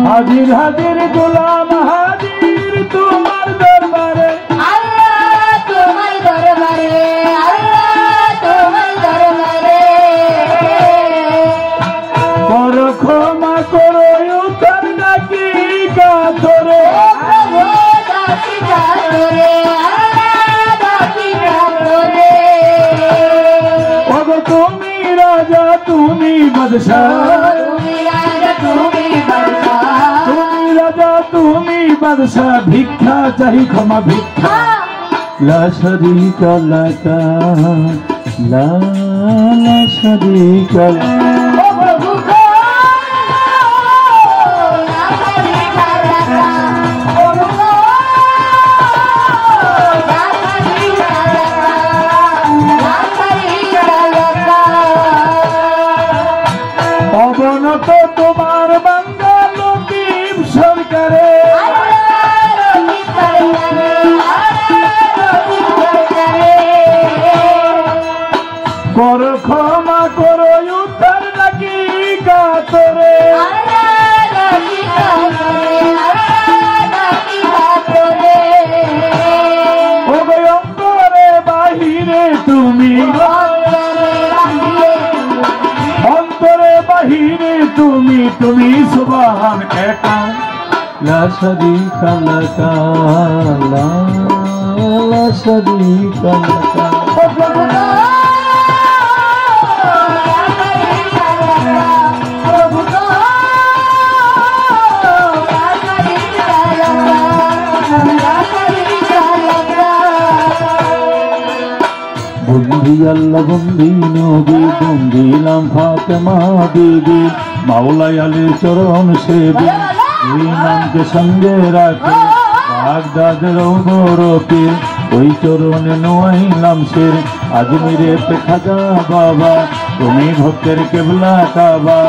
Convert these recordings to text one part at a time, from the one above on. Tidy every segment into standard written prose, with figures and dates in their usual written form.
হাজির হাজির গোলাম হাজির তোমার দরবারে আল্লাহ তোমার দরবারে আল্লাহ তোমার দরবারে করো ক্ষমা করো উত্তর নাকি কাতরে প্রভু ডাকি কাতরে আল্লাহ ডাকি কাতরে ওগো তুমি রাজা তুমি বাদশাহ তুমি রাজা তুমি বাদশাহ তুমি রাজা তুমি বাদশাহ ভিক্ষা চাহি ক্ষমা ভিক্ষা লা শারীকা লাকা লা শারীকা ও প্রভু গো না করি খালাকা প্রভু গো না করি খালাকা না করি খালাকা অবনত তোমার বান্দা লতিফ সরকারে কর ক্ষমা করো উদ্ধার নাকি কাতরে ওগো অন্তরে বাহিরে তুমি অন্তরে বাহিরে তুমি তুমি সুবহান একা লা শারীকা লাকা লা শারীকা লাকা বন্দি আল্লাহ বন্দি নবী বন্দিলাম ফাতেমা বিবি মাওলাই আলীর চরণ সেবী এই নামকে সঙ্গে রাখে বাগদাদের অগরপে ওই চরণে নোয়াইলাম শের আজমিরে পে খাজা বাবা তুমি ভক্তের কেবলা কাবা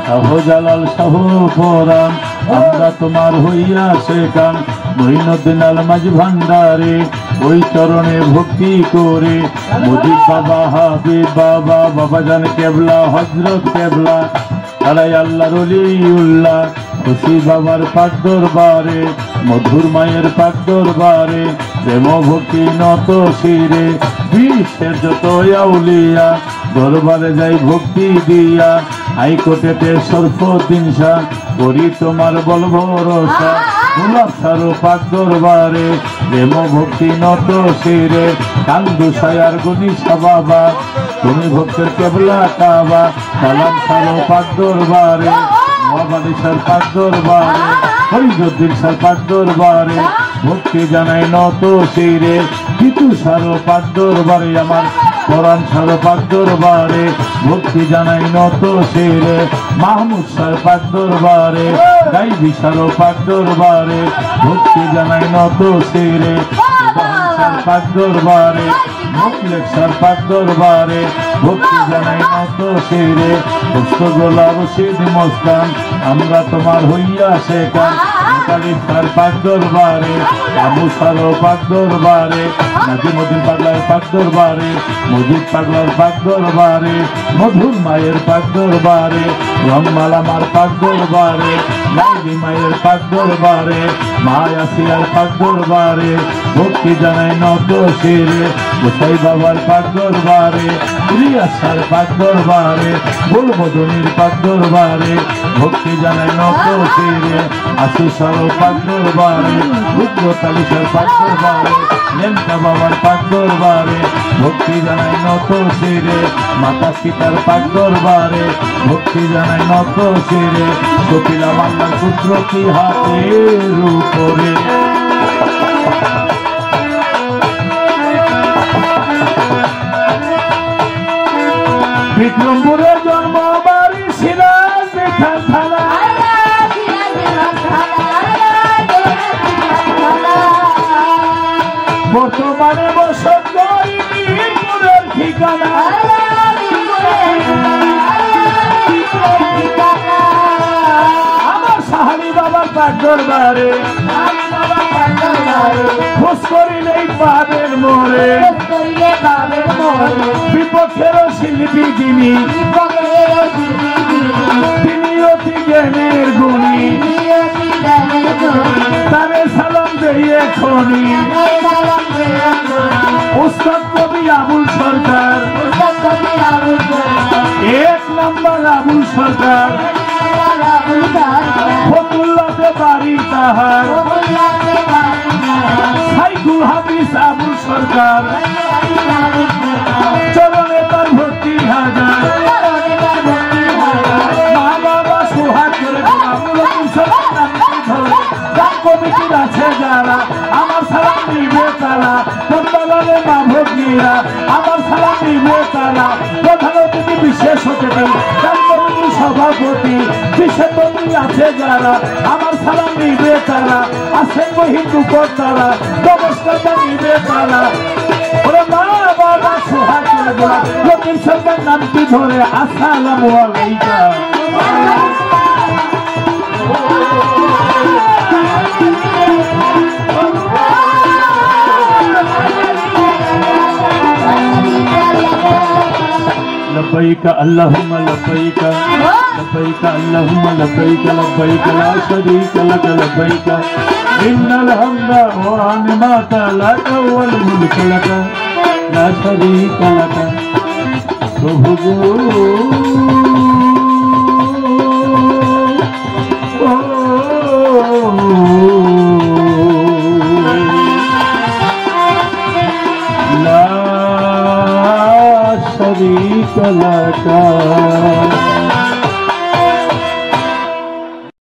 শাহজালাল শাহ পরাণ আমরা তোমার হইয়া শেখান মঈনুদ্দিন আল মাঝ ভান্ডারে ওই চরণে ভক্তি করে মুজিব বাবা হাবিব বাবা বাবা জান কেবলা হযরত কেবলা আলাই আল্লাহর ওলিউল্লাহ খুশি বাবার পাক দরবারে মধুর মায়ের পাক দরবারে প্রেম ভক্তি নত শিরে বিশ্বের যত আউলিয়া দরবারে যাই ভক্তি দিয়া হাইকোর্টেতে সরফুদ্দিন শাহ করি তোমার বল ভরসা গোলাপ সারো পাক দরবারে প্রেম ভক্তি নত শিরে কান্দু সায়ার গনিশা বাবা তুমি ভক্তের কেবলা কাবা সালাম সারো পাক দরবারে মহাবালিশার পাক দরবারে ফরিদুদ্দিন শাহ পাক দরবারে ভক্তি জানাই নত শিরে কিছু সারো পাক দরবারে আমার কোরআন সারো পাক দরবারে ভক্তি জানাই নত শিরে মাহমুদ শাহ পাক দরবারে গাইবি সারো পাক দরবারে ভক্তি জানাই নত শিরে পাক দরবারে মুখলেখ সার পাক দরবারে ভক্তি জানাই নত শিরে গোলা রশিদ মস্তান আমরা তোমার হইয়া শেখান কালিফ সার পাক দরবারে আবু সারো পাক দরবারে নাজিমুদ্দিন পাগলার পাক দরবারে মুজিব পাগলার পাক দরবারে মধুর মায়ের পাক দরবারে রংমালামার পাক দরবারে লাইলি মায়ের পাক দরবারে মা ইয়াসিয়ার পাক দরবারে ভক্তি জানাই নত শিরে গোসাই বাবার পাক দরবারে ইলিয়াস সার পাক দরবারে বুলবুদনির পাক দরবারে ভক্তি জানাই নত শিরে আসু সারো পাক দরবারে রুদ্র তালিশার পাক দরবারে লেমকা বাবার পাক দরবারে ভক্তি জানাই নত শিরে মাতা সীতার পাক দরবারে ভক্তি জানাই নত শিরে কপিলা মাল্লার পুত্র কি হাতের উপরে বিক্রমপুরের জন্ম বাড়ি সিরাজ খান থানা বর্তমানে বসত মিরপুরের ঠিকানা আমার সাহানি বাবার পাক দরবারে খোঁজ করিলেই পাবেন মোরে বিপক্ষেরও শিল্পী যিনি তিনিও প্রেমের গুণী তারে সালাম দিয়ে খনি উস্তাদ কবি আবুল সরকার 1 নম্বর আবুল সরকার ফতুল্লাতে বাড়ি তাহার সাইকুল হাফিজ আবুল সরকার চরণে তার ভর্তি হাজার মা বাবা সোহাগ করে কমিটির আছে যারা আমার সালাম নিবে তারা পদ্মালয়ে মা ভগ্নীরা আমার সালাম নিবে তারা প্রধান অতিথি বিশেষ অতিথি কমিটির সভাপতি বিশেষ অতিথি আছে যারা আমার সালাম নিবে তারা আছেন হিন্দু কর্তারা নমস্কারটা নিবে তারা ওরা মা বাবা সোহাগ করে দেওয়া লতিফ সরকার নামটি ধরে আসসালামু আলাইকুম لبيك اللهم لبيك لبيك اللهم لبيك لبيك لا شريك لك لبيك إن الحمد والنعمة لك والملك لك لا شريك لك